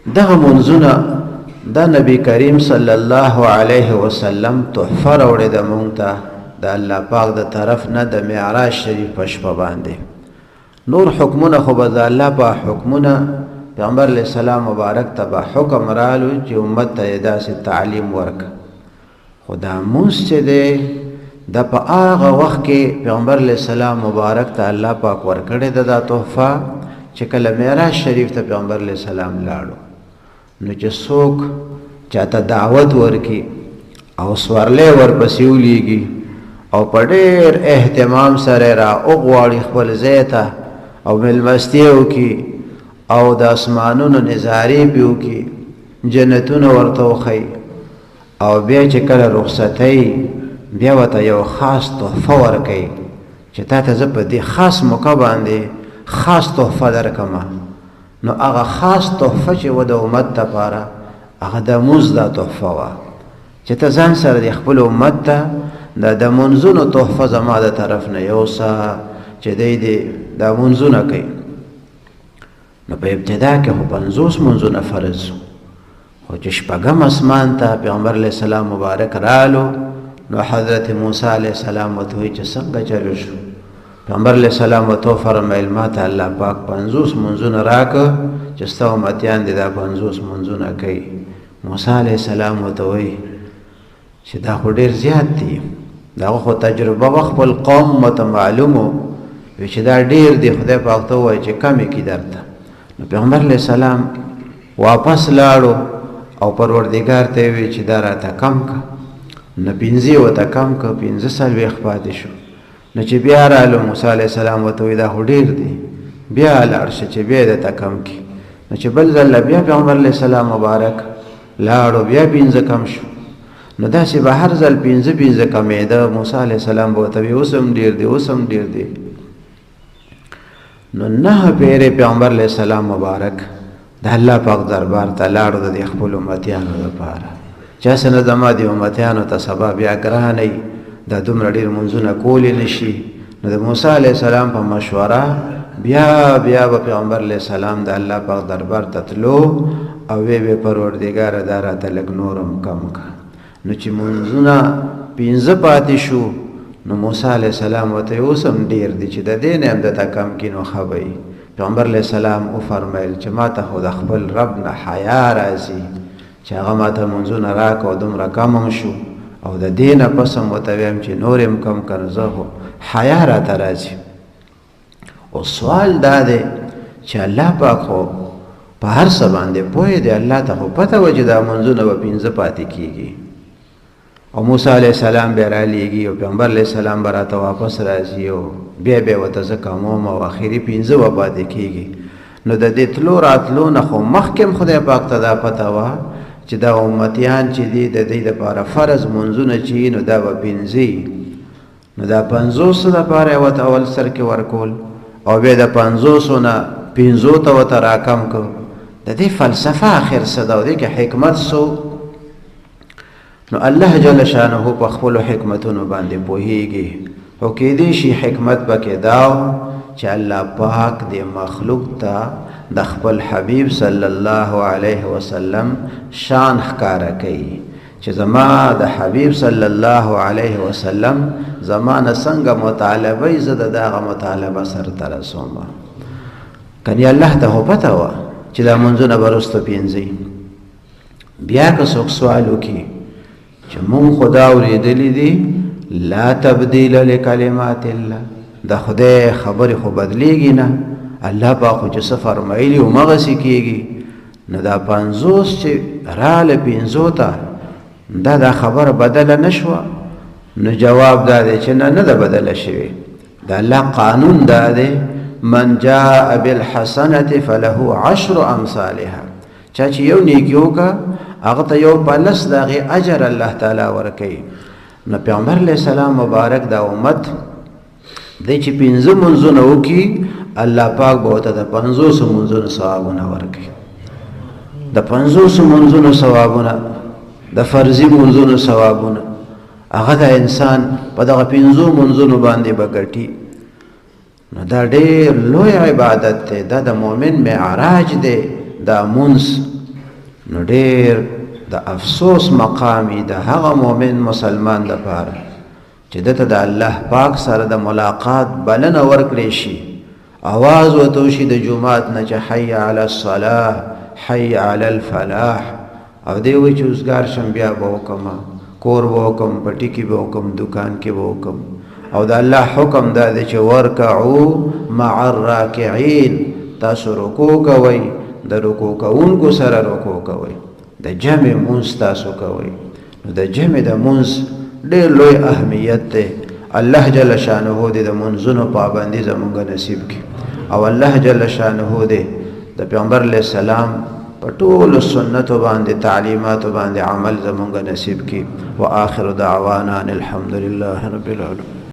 دغه منځونه د نبی کریم صلی الله علیه وسلم تحفه راوړې ده مونږ ته د الله پاک د طرف نه د معراج شریف په شپه باندې. نور حکمونه خو به د الله په حکمونه پیغمبر علیه السلام مبارک ته به حکم رالو چې امت ته یې داسې تعلیم ورکړه. خو دا مونځ چې دی د په هغه وخت کې پیغمبر علیه السلام مبارک ته الله پاک ورکړې ده دا تحفه چې کله معراج شریف ته پیغمبر علیه السلام لاړو نو چې څوک چاته دعوت ورکي او سورلی ورپسې ولیږي او په ډېر اهتمام سره را وغواړي خپل ځای ته او مېلمستیا وکړي او د اسمانونو نظارې پې وکړي، جنتونه ورته وښیي او بیا چې کله رخصتۍ بیا ورته یو خاص تحفه ورکوي چې تا ته زه په دې خاص موقع باندې خاص تحفه درکمه. نو هغه خاص تحفه چې و د امت دپاره هغه د مونځ دا تحفه وه چې ته ځان سره د خپل امت ته د منځونو تحفه زما د طرف نه یوسه چې دی دا منځونه کوي. نو په ابتدا کې خو 50 منځونه فرض شو، خو چې شپږم اسمان ته پیغمبر علیه السلام مبارک رالو نو حضرت موسی علیه السلام ورته وایي چې څنګه چلو شو. پیغمبر علیه السلام ورته وفرمیل ما ته الله پاک 50 منځونه راکړه چې ستا امتیان دې دا 50 منځونه کوي. موسی علیه السلام ورته وایي چې دا خو ډېر زیات دي، دا خو تجربه و خپل قوم ورته معلومو چې دا ډېر دی، خدای پاک ته ووایي چې کم یې کړي درته. نو پیغمبر علیه السلام واپس لاړو او پروردګار ته یې وایي چې دا راته کم که. نو 15 ورته کم که، 15 پاتې شو. نو چې بیا رالو موسی علیه السلام ورته وایي دا خو ډېر دی، بیا لاړ شه چې بیا درته کم کړي. نو چې بل ځل بیا پیغمبر علیه السلام مبارک لاړو بیا 15 کم شو. نو داسې به هر ځل 15 کمېده. موسی علیه السلام به ورته وایي اوس هم ډېر دی، اوس هم ډېر دی. نو 9 پیرې پیغمبر علیه السلام مبارک د الله پاک دربار ته لاړو د خپل امتیانو لپاره چې هسې نه زما د امتیانو ته سبا بیا ګرانئ دا دومره ډېر منځونه کولی نشي. نو د موسی علیه السلام په مشوره بیا به پیغمبر علیه السلام د الله پاک دربار ته تلو او وی پروردګاره دا راته لږ نورم کم که. نو چې منځونه 15 پاتې شو نو موسی علیه السلام ورته اوس هم ډېر دی چې د دې نه هم درته کم کړي نو ښه به وي. پیغمبر علیه السلام وفرمیل چې ما ته خو د خپل رب نه حیا راځي چې هغه ما ته منځونه راکړه او دومره کم هم شو او د دې نه پس هم ورته ویم چې نور هم کم کړه زه خو حیا راته راځي. او سوال دا دی چې الله پاک خو په هر څه باندې پوهه دی، الله ته خو پته وه چې دا منځونه به 15 پاتې کېږي. او موسی علیه السلام بیا رالیږي او پیغمبر علیه السلام به راته واپس راځي او بیا ورته زه کموم او اخري 15 به پاتې کېږي. نو د دې تلو راتلو نه خو مخکې هم خدای پاک ته دا پته وه چې دا امتیان چې دي د دې دپاره فرض منځونه چې نو دا به 15 نو دا 50 دپاره یې ورته اول سر کې ورکول او بیا د 50 نه 15 ته ورته راکم کړو. د دې فلسفه آخر څه ده او دې کې حکمت څو؟ نو الله جل شانه په خپلو حکمتونو باندې پوهیږي. او کېدای شي حکمت پکې دا چې الله پاک دې مخلوق ته د خپل حبیب صلی الله علیه وسلم شان ښکاره کوي چې زما د حبیب صلی الله علیه وسلم زمانه څنګه مطالبه زه د دغه مطالبه سرته رسوم. کنی الله ته خو پته وه چې دا منځونه به وروسته 15 بیا که څوک سوال وکړي چې مونږ خدا اورېدلی دي لا تبدیل لکلمات الله، د خدای خبرې خو بدلیږي نه، الله پاک خو چې څه فرمایلي همغسې کېږي. نو دا 50 چې راله 15 ته دا خبره بدله نه شوه. نو جواب دا دی چې نه ده بدله شوې. د الله قانون دا دی من جاء بالحسنة فله 10 امثالها، چا چې یو نیکي وکړه هغه ته یو په 10 د هغې اجر الله تعالی ورکوي. نو پیغمبر علیه السلام مبارک دا امت دی چې 15 منځونه وکړي الله پاک به ورته د 50 منځونو ثوابونه ورکوي. د 50 منځونو ثوابونه، د فرضي منځونو ثوابونه، هغه د انسان په دغه 15 منځونو باندې به ګټي. نو دا ډېر لوی عبادت دی، دا د مؤمن معراج دی. دا منځ نو ډېر د افسوس مقامی د هغه مؤمن مسلمان دپاره چې دته د الله پاک سره د ملاقات بلنه ورکړې شي، اواز ورته وشي د جومات نه چې حی علی الصلاح، حی علی الفلاح، او دی وایي چې اوسګار شم بیا به وکړم، کور به وکړم، پټي کې به وکړم، دکان کې به وکړم. او د الله حکم دا دی چې ورکعو مع الراکعین، تاسو رکوع کوئ، د رکوع کوونکو سره رکوع کوئ، د جمع مونځ تاسو کوئ. نو د جمع د مونځ ډېر لوی اهمیت دی. الله جل شانه دې د مونځونو پابندي زمونږ نصیب کړي، او الله جل شانه دې د پیغمبر علیه السلام په ټولو سنتو باندې، تعلیماتو باندې عمل زمونږ نصیب کړي. وآخر دعوانا ان الحمد لله رب العالمین.